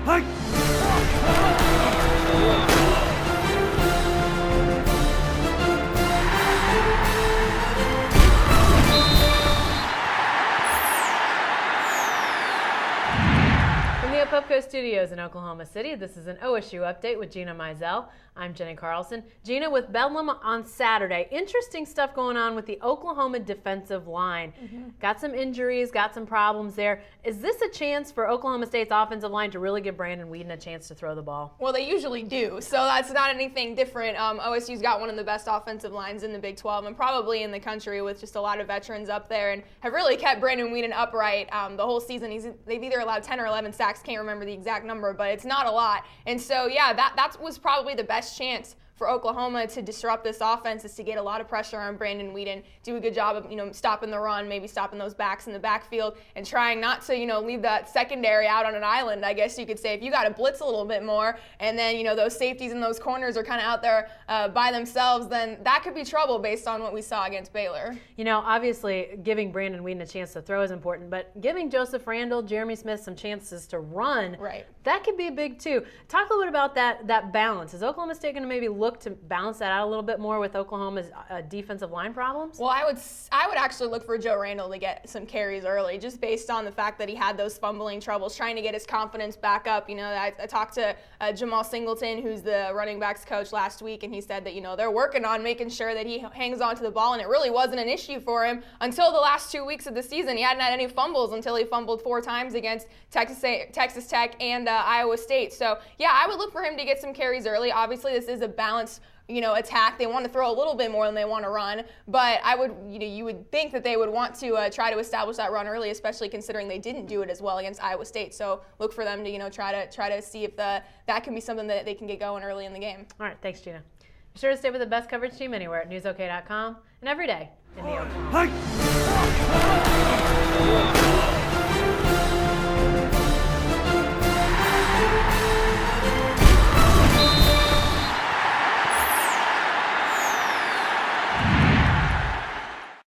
From the Apopco Studios in Oklahoma City, this is an OSU update with Gina Mizell. I'm Jenny Carlson. Gina, with Bedlam on Saturday, interesting stuff going on with the Oklahoma defensive line. Got some injuries, got some problems there. Is this a chance for Oklahoma State's offensive line to really give Brandon Weeden a chance to throw the ball? Well, they usually do, so that's not anything different. OSU's got one of the best offensive lines in the Big 12 and probably in the country, with just a lot of veterans up there, and have really kept Brandon Weeden upright the whole season. They've either allowed 10 or 11 sacks, can't remember the exact number, but it's not a lot. And so, yeah, that was probably the best chance for Oklahoma to disrupt this offense, is to get a lot of pressure on Brandon Weeden, do a good job of, stopping the run, maybe stopping those backs in the backfield, and trying not to, leave that secondary out on an island, I guess you could say. If you got to blitz a little bit more, and then, those safeties and those corners are kind of out there by themselves, then that could be trouble based on what we saw against Baylor. Obviously, giving Brandon Weeden a chance to throw is important, but giving Joseph Randall, Jeremy Smith some chances to run, right, that could be big too. Talk a little bit about that balance. Is Oklahoma State going to maybe look to balance that out a little bit more with Oklahoma's defensive line problems? Well, I would actually look for Joe Randall to get some carries early, just based on the fact that he had those fumbling troubles, trying to get his confidence back up. I talked to Jamal Singleton, who's the running backs coach, last week, and he said that they're working on making sure that he hangs on to the ball, and it really wasn't an issue for him until the last 2 weeks of the season. He hadn't had any fumbles until he fumbled 4 times against Texas Tech and Iowa State. So yeah, I would look for him to get some carries early. Obviously, this is a balanced attack. They want to throw a little bit more than they want to run, but you would think that they would want to try to establish that run early, especially considering they didn't do it as well against Iowa State. So look for them to try to see if that can be something that they can get going early in the game. All right, thanks, Gina. Be sure to stay with the best coverage team anywhere at newsok.com and every day in the Oklahoma.